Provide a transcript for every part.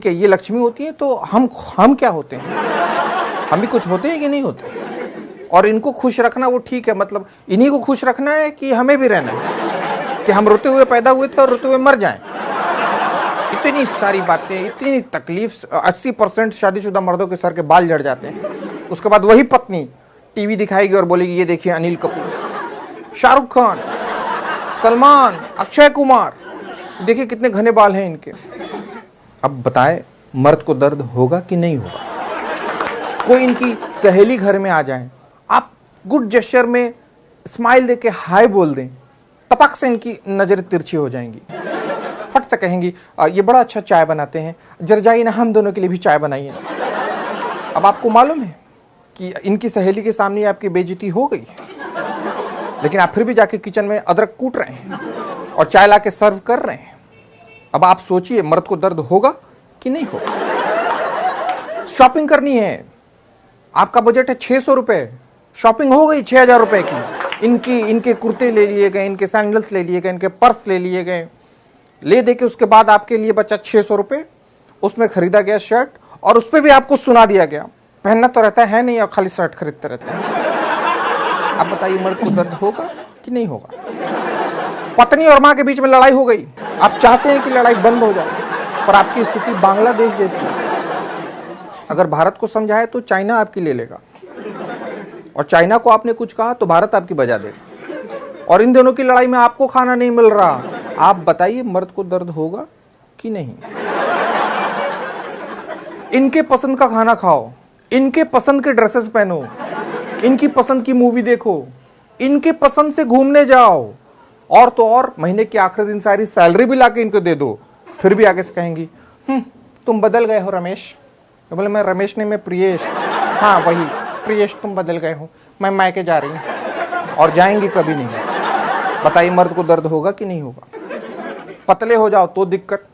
कि ये लक्ष्मी होती है तो हम क्या होते हैं? हम भी कुछ होते हैं कि नहीं होते? और इनको खुश रखना वो ठीक है, मतलब इन्हीं को खुश रखना है कि हमें भी रहना है कि हम रोते हुए पैदा हुए थे और रोते हुए मर जाएं? इतनी सारी बातें, इतनी तकलीफ। 80% शादीशुदा मर्दों के सर के बाल झड़ जाते हैं। उसके बाद वही पत्नी टीवी दिखाएगी और बोलेगी ये देखिए अनिल कपूर, शाहरुख खान, सलमान, अक्षय कुमार, देखिए कितने घने बाल हैं इनके। अब बताए मर्द को दर्द होगा कि नहीं होगा? कोई इनकी सहेली घर में आ जाए, आप गुड जेस्चर में स्माइल देके हाय बोल दें, टपक से इनकी नजर तिरछी हो जाएंगी, फट से कहेंगी ये बड़ा अच्छा चाय बनाते हैं, जरा जाइए ना हम दोनों के लिए भी चाय बनाइए। अब आपको मालूम है कि इनकी सहेली के सामने आपकी बेइज्जती हो गई, लेकिन आप फिर भी जाके किचन में अदरक कूट रहे हैं और चाय ला के सर्व कर रहे हैं। अब आप सोचिए मर्द को दर्द होगा कि नहीं होगा? शॉपिंग करनी है, आपका बजट है 600 रुपए, शॉपिंग हो गई 6000 रुपए की। इनके कुर्ते ले लिए गए, इनके सैंडल्स ले लिए गए, इनके पर्स ले लिए गए, ले दे के उसके बाद आपके लिए बचा 600 रुपए। उसमें खरीदा गया शर्ट और उस पर भी आपको सुना दिया गया पहनना तो रहता है नहीं और खाली शर्ट खरीदते रहते हैं। अब बताइए मर्द को दर्द होगा कि नहीं होगा? पत्नी और मां के बीच में लड़ाई हो गई, आप चाहते हैं कि लड़ाई बंद हो जाए, पर आपकी स्थिति बांग्लादेश जैसी है। अगर भारत को समझाए तो चाइना आपकी ले लेगा, और चाइना को आपने कुछ कहा तो भारत आपकी बजा देगा, और इन दोनों की लड़ाई में आपको खाना नहीं मिल रहा। आप बताइए मर्द को दर्द होगा कि नहीं? इनके पसंद का खाना खाओ, इनके पसंद के ड्रेसेस पहनो, इनकी पसंद की मूवी देखो, इनके पसंद से घूमने जाओ, और तो और महीने के आखिरी दिन सारी सैलरी भी लाके इनको दे दो, फिर भी आगे से कहेंगी तुम बदल गए हो रमेश। तो बोले मैं रमेश नहीं, मैं प्रियेश। हाँ वही प्रियेश, तुम बदल गए हो, मैं मायके जा रही हूँ, और जाएंगी कभी नहीं। बताइए मर्द को दर्द होगा कि नहीं होगा? पतले हो जाओ तो दिक्कत,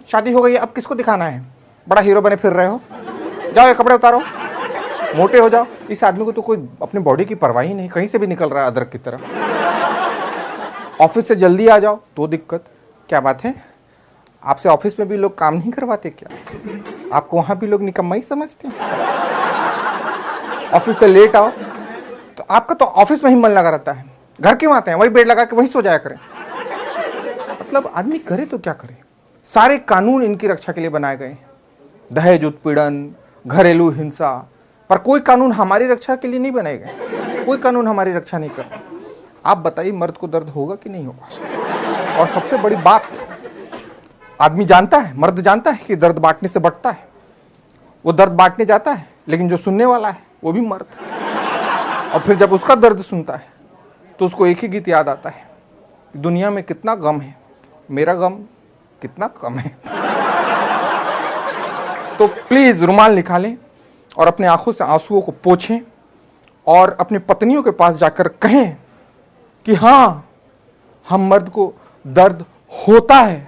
शादी हो गई अब किसको दिखाना है, बड़ा हीरो बने फिर रहे हो, जाओ ये कपड़े उतारो। मोटे हो जाओ, इस आदमी को तो कोई अपनी बॉडी की परवाह ही नहीं, कहीं से भी निकल रहा है अदरक की तरह। ऑफिस से जल्दी आ जाओ तो दिक्कत। क्या बात है, आपसे ऑफिस में भी लोग काम नहीं करवाते क्या? आपको वहां भी लोग निकम्मा ही समझते हैं? ऑफिस से लेट आओ तो आपका तो ऑफिस में ही मन लगा रहता है, घर क्यों आते हैं? वही बेड लगा के वही सो जाया करें। मतलब आदमी करे तो क्या करे? सारे कानून इनकी रक्षा के लिए बनाए गए, दहेज उत्पीड़न, घरेलू हिंसा, पर कोई कानून हमारी रक्षा के लिए नहीं बनाए गए। कोई कानून हमारी रक्षा नहीं कर। आप बताइए मर्द को दर्द होगा कि नहीं होगा? और सबसे बड़ी बात, आदमी जानता है, मर्द जानता है कि दर्द बांटने से बढ़ता है, वो दर्द बांटने जाता है, लेकिन जो सुनने वाला है वो भी मर्द। और फिर जब उसका दर्द सुनता है तो उसको एक ही गीत याद आता है, दुनिया में कितना गम है, मेरा गम कितना कम है। तो प्लीज रुमाल निकालें और अपने आंखों से आंसुओं को पोंछें और अपनी पत्नियों के पास जाकर कहें कि हाँ, हम मर्द को दर्द होता है,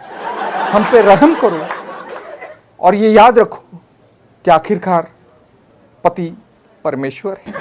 हम पे रहम करो। और ये याद रखो कि आखिरकार पति परमेश्वर है।